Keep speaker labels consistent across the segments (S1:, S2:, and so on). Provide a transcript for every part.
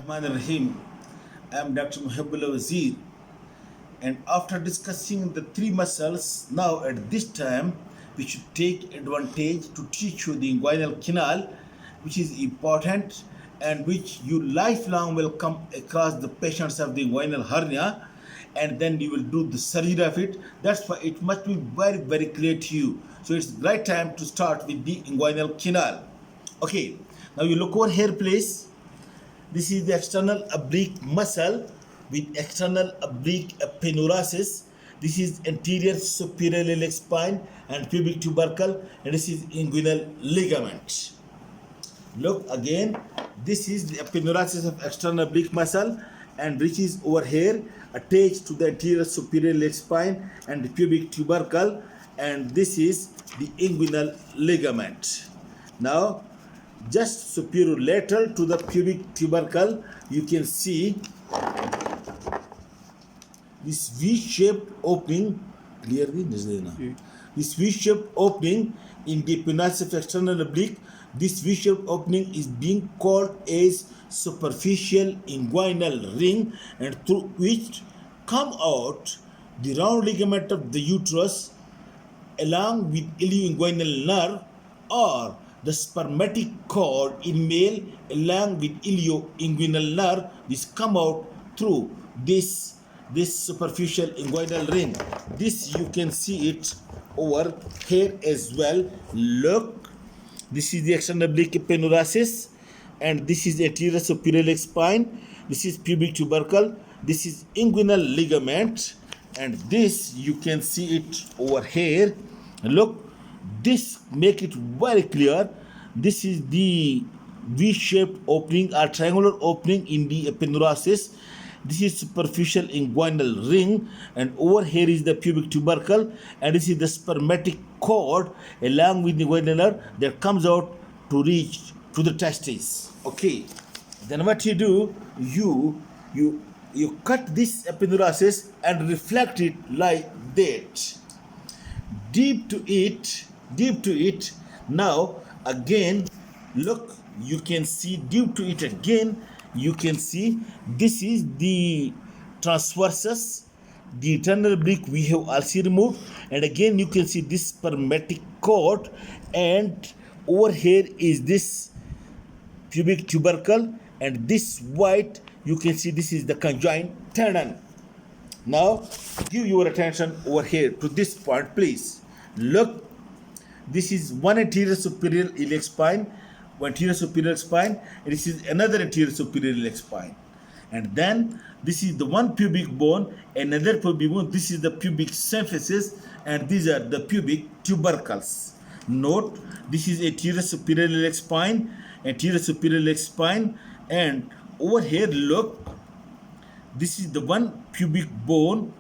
S1: Rahim. I am Dr. Muhibbullah Wazir, and after discussing the three muscles, now at this time we should take advantage to teach you the inguinal canal, which is important and which you lifelong will come across the patients of the inguinal hernia, and then you will do the surgery of it. That's why it must be very clear to you. So it's right time to start with the inguinal canal. Okay, now you look over here, please. This is the external oblique muscle with external oblique aponeurosis. This is anterior superior iliac spine and pubic tubercle, and this is inguinal ligament. Look again, this is the aponeurosis of external oblique muscle and which is over here attached to the anterior superior iliac spine and the pubic tubercle, and this is the inguinal ligament. Now just superior lateral to the pubic tubercle, you can see this V-shaped opening. Clearly, this V-shaped opening in the aponeurosis of external oblique. This V-shaped opening is being called as superficial inguinal ring, and through which come out the round ligament of the uterus along with ilioinguinal nerve, or the spermatic cord in male along with ilioinguinal nerve, which come out through this superficial inguinal ring. This you can see it over here as well. Look, this is the external oblique aponeurosis, and this is anterior superior iliac spine. This is pubic tubercle. This is inguinal ligament, and this you can see it over here. Look, this make it very clear. This is the V-shaped opening or triangular opening in the aponeurosis. This is superficial inguinal ring, and over here is the pubic tubercle, and this is the spermatic cord along with the inguinal nerve that comes out to reach to the testes. Okay, then what you do, you cut this aponeurosis and reflect it like that, deep to it. Now again, look, you can see deep to it again. You can see this is the transversus, the internal oblique we have also removed, and again you can see this spermatic cord, and over here is this pubic tubercle, and this white you can see this is the conjoined tendon. Now give your attention over here to this point, please. Look, this is one anterior superior iliac spine, one anterior superior spine, and this is another anterior superior iliac spine. And then this is the one pubic bone, another pubic bone. This is the pubic symphysis, and these are the pubic tubercles. Note, this is anterior superior iliac spine, anterior superior iliac spine, and over here, look, this is the one pubic bone.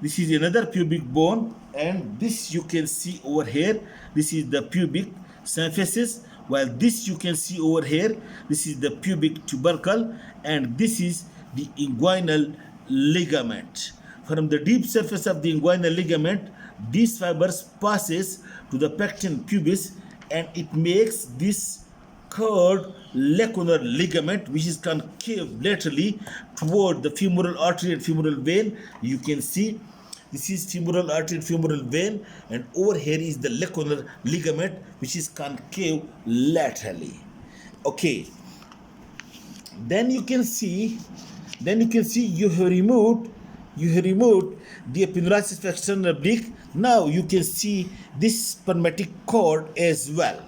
S1: This is another pubic bone, and this you can see over here. This is the pubic symphysis, while this you can see over here. This is the pubic tubercle, and this is the inguinal ligament. From the deep surface of the inguinal ligament, these fibers passes to the pecten pubis, and it makes this curved lacunar ligament which is concave laterally toward the femoral artery and femoral vein. You can see this is femoral artery and femoral vein, and over here is the lacunar ligament which is concave laterally. Okay, then you can see you have removed the aponeurosis of external oblique. Now you can see this spermatic cord as well,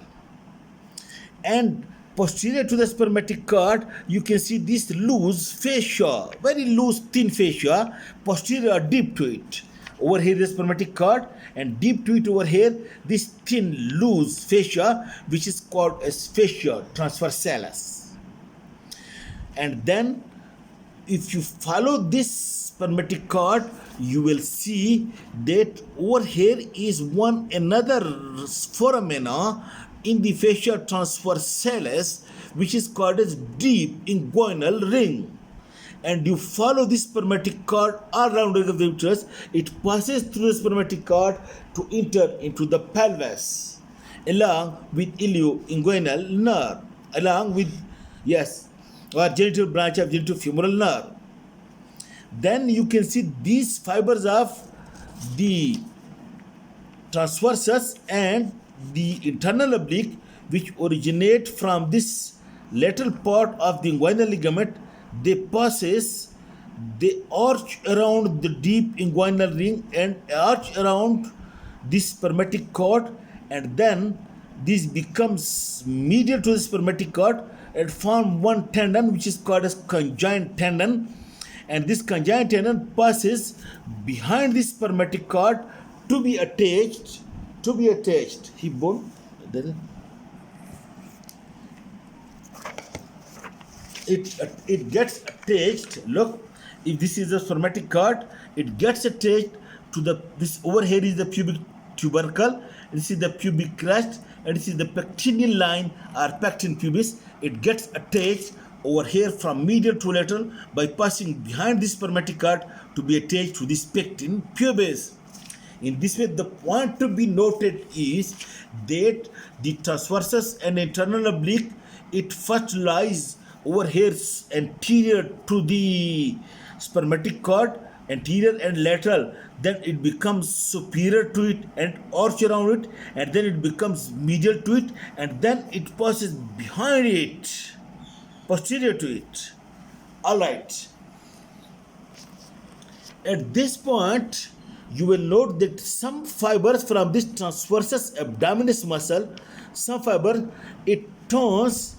S1: and posterior to the spermatic cord you can see this loose fascia, very loose thin fascia, posterior deep to it. Over here the spermatic cord, and deep to it over here this thin loose fascia which is called as fascia transversalis. And then if you follow this spermatic cord, you will see that over here is another foramina in the fascia transversalis which is called as deep inguinal ring. And you follow this spermatic cord all around the uterus. It passes through the spermatic cord to enter into the pelvis along with ilioinguinal nerve, along with, yes, or genital branch of genitofemoral nerve. Then you can see these fibers of the transversus and the internal oblique, which originate from this lateral part of the inguinal ligament. They arch around the deep inguinal ring and arch around this spermatic cord, and then this becomes medial to the spermatic cord and form one tendon which is called as conjoint tendon, and this conjoint tendon passes behind this spermatic cord to be attached hip bone. It gets attached. Look, if this is the spermatic cord, it gets attached to this over here is the pubic tubercle, this is the pubic crest, and this is the pectineal line or pecten pubis. It gets attached over here from medial to lateral by passing behind this spermatic cord to be attached to this pecten pubis. In this way, the point to be noted is that the transversus and internal oblique, it first lies over here anterior to the spermatic cord, anterior and lateral, then it becomes superior to it and arch around it, and then it becomes medial to it, and then it passes behind it, posterior to it. All right. At this point, you will note that some fibers from this transversus abdominis muscle, some fiber, it turns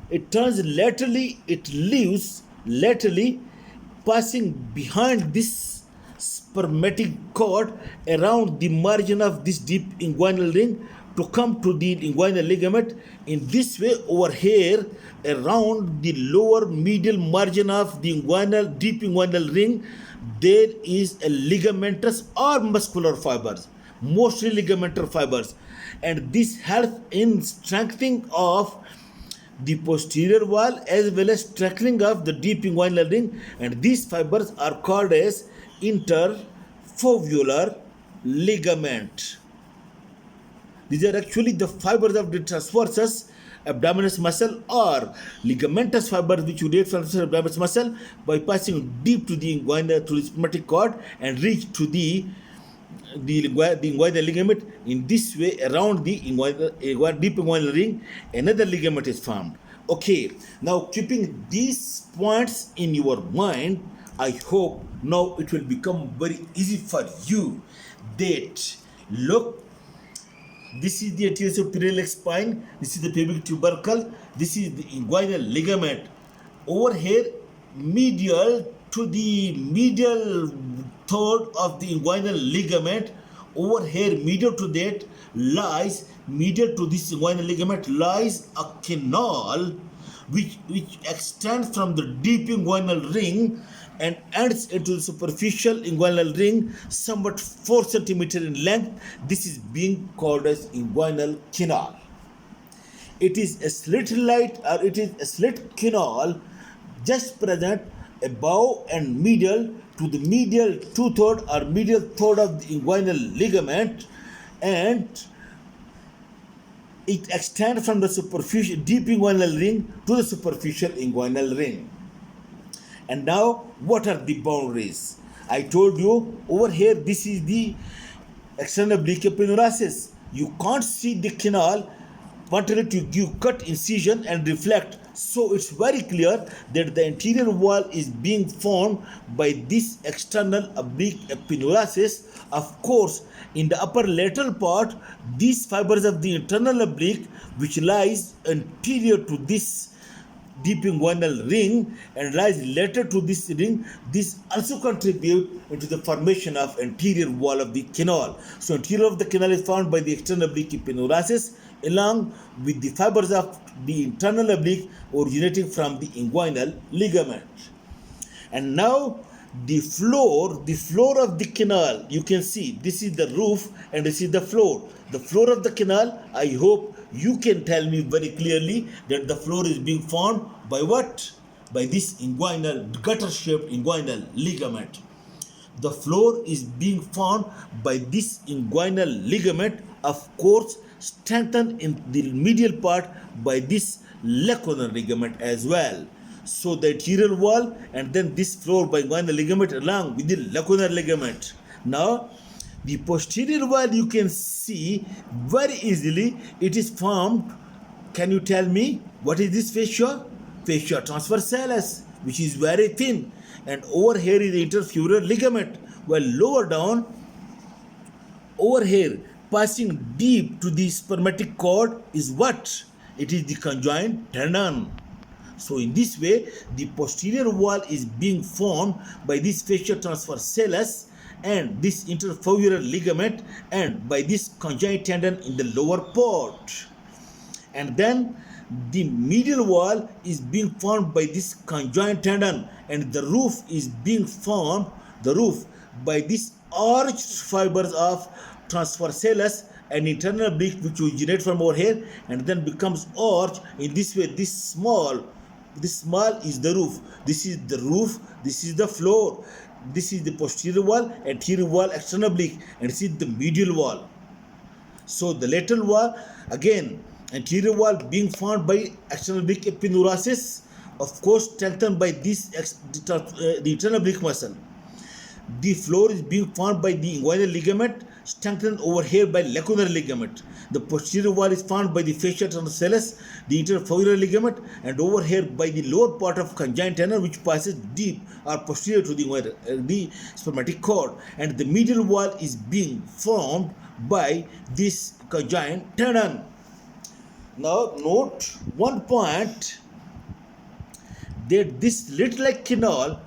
S1: laterally, it leaves laterally, passing behind this spermatic cord around the margin of this deep inguinal ring to come to the inguinal ligament. In this way, over here, around the lower medial margin of the deep inguinal ring, there is a ligamentous or muscular fibers, mostly ligamentous fibers, and this helps in strengthening of the posterior wall as well as strengthening of the deep inguinal ring, and these fibers are called as interfoveolar ligament. These are actually the fibers of the transversus abdominis muscle or ligamentous fibers which relate from the abdominis muscle by passing deep to the inguinal, to the spermatic cord, and reach to the inguinal ligament. In this way, around the deep inguinal ring, another ligament is formed. Okay, now keeping these points in your mind, I hope now it will become very easy for you that, look, this is the anterior superior spine, this is the pubic tubercle, this is the inguinal ligament. Over here, medial to the medial third of the inguinal ligament, over here, medial to that lies, medial to this inguinal ligament lies a canal which extends from the deep inguinal ring and ends into the superficial inguinal ring, somewhat 4 centimeter in length. This is being called as inguinal canal. It is a slit canal just present above and medial to the medial 2/3 or medial third of the inguinal ligament, and it extends from the superficial deep inguinal ring to the superficial inguinal ring. And now, what are the boundaries? I told you over here, this is the external oblique epineurasis. You can't see the canal until you give cut incision and reflect. So it's very clear that the anterior wall is being formed by this external oblique epineurasis. Of course, in the upper lateral part, these fibers of the internal oblique, which lies anterior to this deep inguinal ring and lies later to this ring, this also contribute into the formation of anterior wall of the canal. So anterior of the canal is formed by the external oblique epineurasis along with the fibers of the internal oblique originating from the inguinal ligament. And now the floor of the canal, you can see this is the roof and this is the floor. The floor of the canal, I hope you can tell me very clearly that the floor is being formed by what? By this inguinal, gutter-shaped inguinal ligament. The floor is being formed by this inguinal ligament, of course, strengthened in the medial part by this lacunar ligament as well. So the anterior wall and then this floor by inguinal ligament along with the lacunar ligament. Now the posterior wall you can see very easily. It is formed. Can you tell me what is this fascia? Fascia transversalis, which is very thin, and over here is the interfemoral ligament, while lower down over here passing deep to the spermatic cord is what? It is the conjoint tendon. So in this way, the posterior wall is being formed by this fascia transversalis and this interfemoral ligament and by this conjoint tendon in the lower part. And then the medial wall is being formed by this conjoint tendon, and the roof is being formed, the roof, by these arched fibers of transversalis and internal oblique, which originate from over here and then becomes arch. In this way, this small is the roof. This is the roof, this is the floor, this is the posterior wall, anterior wall, external oblique, and this is the medial wall. So the lateral wall, again, anterior wall being formed by external oblique epineurasis, of course strengthened by this the internal oblique muscle. The floor is being formed by the inguinal ligament, strengthened over here by lacunar ligament. The posterior wall is formed by the fascia transversalis, the interfemoral ligament, and over here by the lower part of conjoint tendon, which passes deep or posterior to the spermatic cord. And the medial wall is being formed by this conjoint tendon. Now note one point, that this lid-like canal,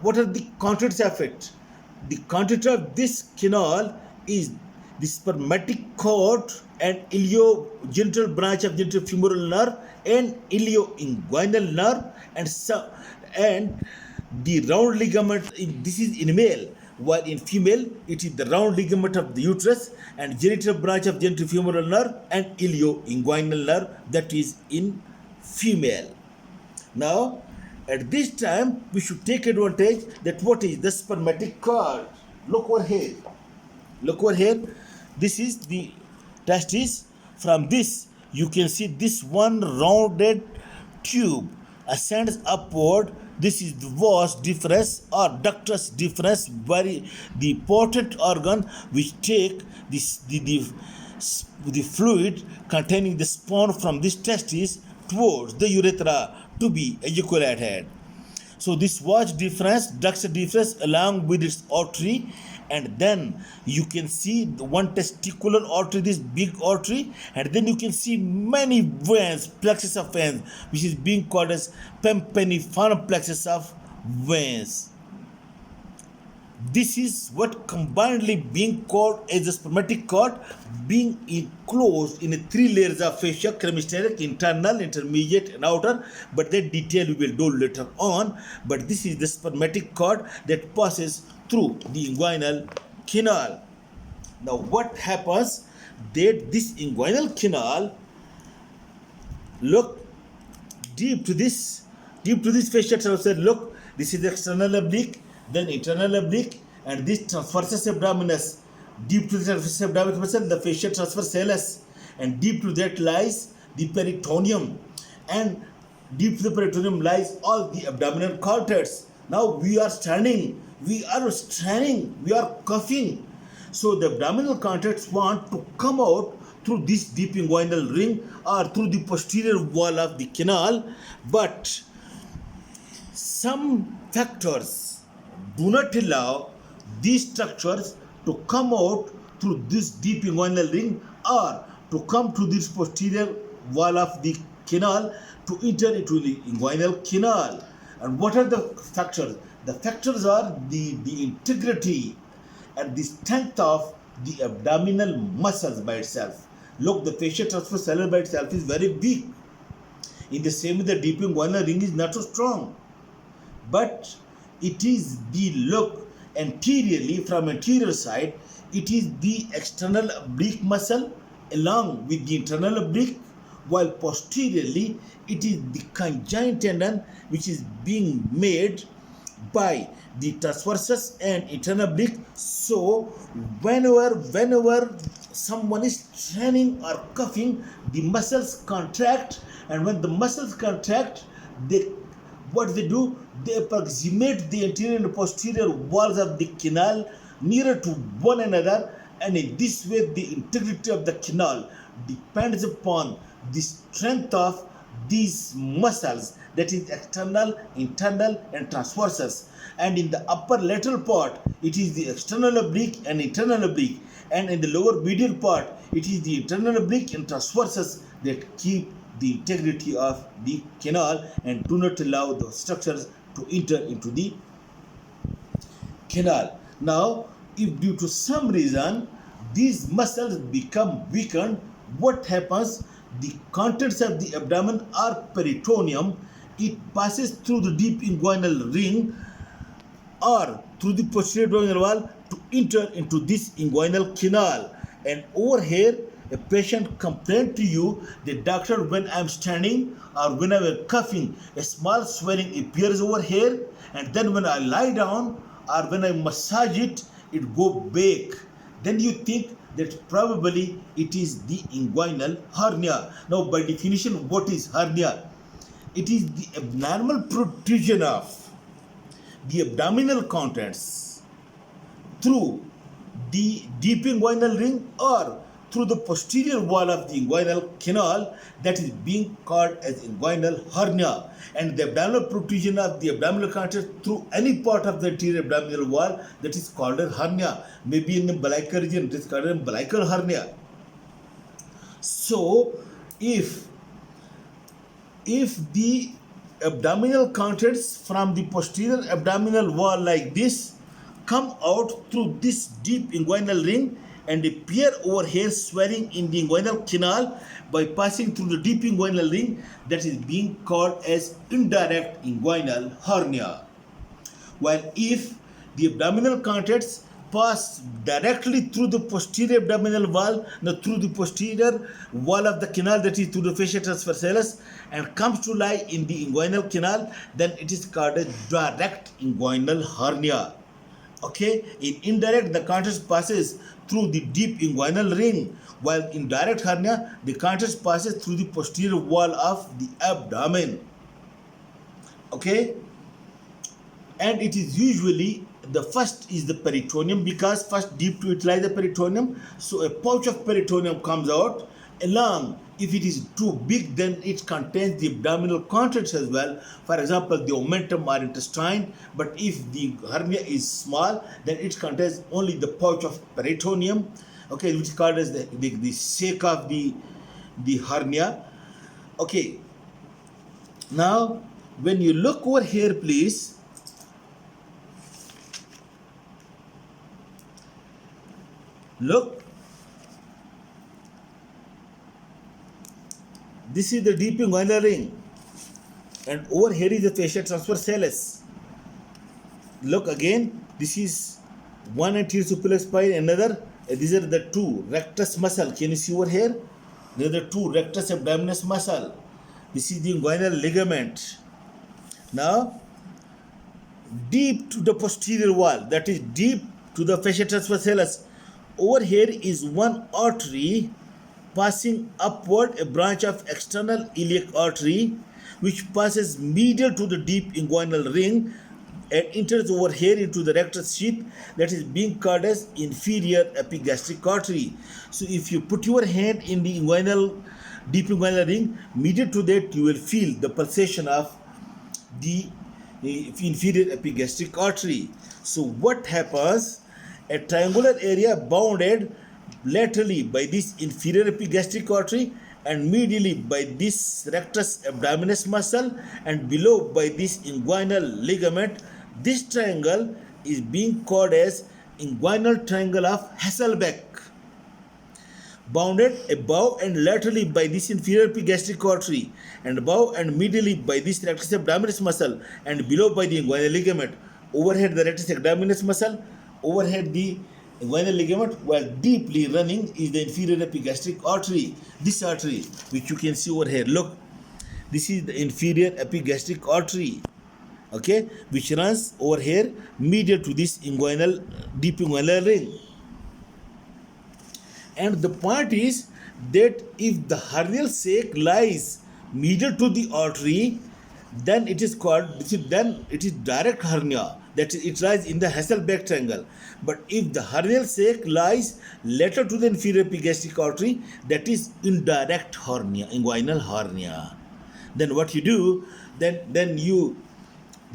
S1: what are the contents of it? The content of this canal is the spermatic cord and iliogenital branch of genitofemoral nerve and ilioinguinal nerve and the round ligament. This is in male, while in female it is the round ligament of the uterus and genital branch of genitofemoral nerve and ilioinguinal nerve, that is in female. Now at this time we should take advantage that what is the spermatic cord. Look over here. Look over here. This is the testis. From this you can see this one rounded tube ascends upward. This is the vas deferens or ductus deferens, very the important organ which take this the fluid containing the sperm from this testis towards the urethra to be ejaculated. So this vas deferens, ductus deferens along with its artery, and then you can see the one testicular artery, this big artery, and then you can see many veins, plexus of veins, which is being called as tympaniform plexus of veins. This is what combinedly being called as the spermatic cord, being enclosed in 3 layers of fascia: cremasteric, internal, intermediate, and outer. But that detail we will do later on. But this is the spermatic cord that passes through the inguinal canal. Now what happens? That this inguinal canal, look deep to this fascia transversalis. Look, this is the external oblique, then internal oblique, and this transversus abdominis. Deep to the transversus abdominis, the fascia transversalis, and deep to that lies the peritoneum, and deep to the peritoneum lies all the abdominal contents. Now we are standing, we are straining, we are coughing. So the abdominal contents want to come out through this deep inguinal ring or through the posterior wall of the canal, but some factors do not allow these structures to come out through this deep inguinal ring or to come to this posterior wall of the canal to enter into the inguinal canal. And what are the factors? The factors are the integrity and the strength of the abdominal muscles by itself. Look, the fascia transversalis by itself is very weak. In the same way, the deep inguinal ring is not so strong. But it is the look anteriorly, from anterior side, it is the external oblique muscle along with the internal oblique, while posteriorly it is the conjoint tendon which is being made by the transversus and internal oblique. So whenever someone is straining or coughing, the muscles contract, and when the muscles contract, they what they do, they approximate the anterior and posterior walls of the canal nearer to one another, and in this way the integrity of the canal depends upon the strength of these muscles, that is external, internal and transversus. And in the upper lateral part it is the external oblique and internal oblique, and in the lower medial part it is the internal oblique and transversus that keep the integrity of the canal and do not allow the structures to enter into the canal. Now, if due to some reason these muscles become weakened, what happens? The contents of the abdomen or peritoneum, it passes through the deep inguinal ring or through the posterior abdominal wall to enter into this inguinal canal. And over here, a patient complained to you, the doctor, when I'm standing or when I'm coughing, a small swelling appears over here, and then when I lie down or when I massage it, it go back. Then you think that probably it is the inguinal hernia. Now, by definition, what is hernia? It is the abnormal protrusion of the abdominal contents through the deep inguinal ring or through the posterior wall of the inguinal canal, that is being called as inguinal hernia. And the abdominal protrusion of the abdominal contents through any part of the anterior abdominal wall, that is called a hernia. Maybe in the umbilical region it is called an umbilical hernia. So if the abdominal contents from the posterior abdominal wall like this come out through this deep inguinal ring and appear over here swelling in the inguinal canal by passing through the deep inguinal ring, that is being called as indirect inguinal hernia. While if the abdominal contents pass directly through the posterior abdominal wall, through the posterior wall of the canal, that is through the fascia transversalis, and comes to lie in the inguinal canal, then it is called a direct inguinal hernia. Okay, in indirect the contents passes through the deep inguinal ring, while in direct hernia the contents passes through the posterior wall of the abdomen. Okay, and it is usually the first is the peritoneum, because first deep to it lies the peritoneum, so a pouch of peritoneum comes out along. If it is too big, then it contains the abdominal contents as well, for example the omentum or intestine. But if the hernia is small, then it contains only the pouch of peritoneum, okay, which is called as the sac of the hernia. Okay, now when you look over here, please, look, this is the deep inguinal ring, and over here is the fascia transversalis. Look again, this is one anterior superior spine, another. These are the two rectus muscle. Can you see over here? They are the two rectus abdominis muscle. This is the inguinal ligament. Now, deep to the posterior wall, that is deep to the fascia transversalis, over here is one artery passing upward, a branch of external iliac artery, which passes medial to the deep inguinal ring and enters over here into the rectus sheath, that is being called as inferior epigastric artery. So if you put your hand in the deep inguinal ring, medial to that you will feel the pulsation of the inferior epigastric artery. So what happens? A triangular area bounded laterally by this inferior epigastric artery and medially by this rectus abdominis muscle and below by this inguinal ligament. This triangle is being called as inguinal triangle of Hasselbeck, bounded above and laterally by this inferior epigastric artery and above and medially by this rectus abdominis muscle and below by the inguinal ligament. Overhead the rectus abdominis muscle, overhead the inguinal ligament, while deeply running is the inferior epigastric artery. This artery which you can see over here, look, this is the inferior epigastric artery, okay, which runs over here medial to this deep inguinal ring. And the point is that if the hernial sac lies medial to the artery, then it is called, then it is direct hernia, that is, it lies in the Hasselbeck triangle. But if the hernial sac lies lateral to the inferior epigastric artery, that is indirect hernia, inguinal hernia. Then what you do, then you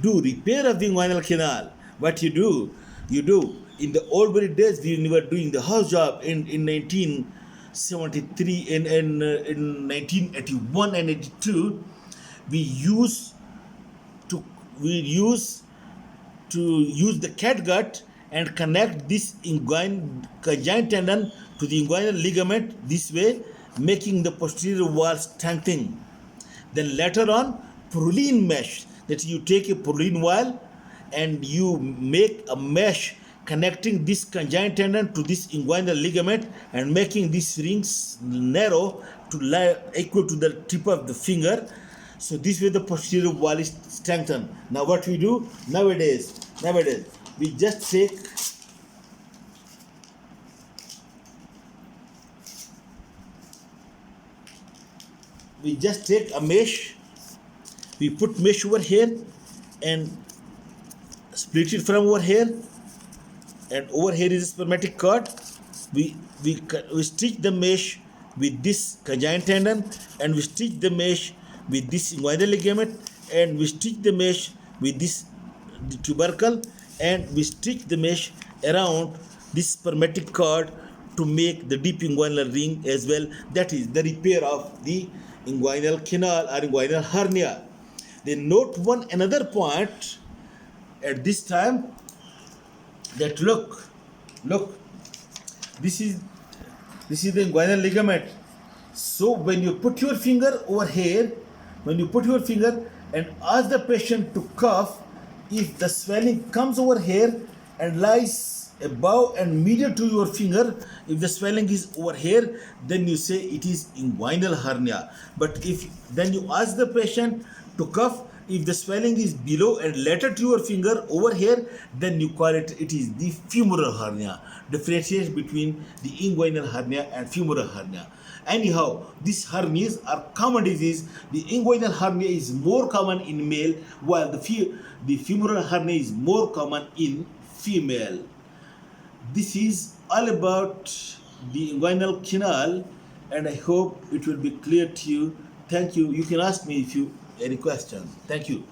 S1: do repair of the inguinal canal. What you do in the old very days when we were doing the house job in 1973, in 1981 and 82, we used to use the catgut and connect this conjoint tendon to the inguinal ligament this way, making the posterior wall strengthening. Then later on, Prolene mesh, that you take a Prolene wall and you make a mesh connecting this conjoint tendon to this inguinal ligament and making these rings narrow to lie equal to the tip of the finger. So this way the posterior wall is strengthened. Now what we do nowadays, we just take a mesh, we put mesh over here and split it from over here, and over here is a spermatic cord. We stitch the mesh with this conjoint tendon, and we stitch the mesh with this inguinal ligament, and we stitch the mesh with this tubercle, and we stitch the mesh around this spermatic cord to make the deep inguinal ring as well. That is the repair of the inguinal canal or inguinal hernia. Then note one another point at this time, that look, this is the inguinal ligament. So when you put your finger over here, and ask the patient to cough, if the swelling comes over here and lies above and medial to your finger, if the swelling is over here, then you say it is inguinal hernia. But if then you ask the patient to cough, if the swelling is below and lateral to your finger over here, then you call it is the femoral hernia. Differentiate between the inguinal hernia and femoral hernia. Anyhow, these hernias are common disease. The inguinal hernia is more common in male, while the femoral hernia is more common in female. This is all about the inguinal canal, and I hope it will be clear to you. Thank you. You can ask me if you any question. Thank you.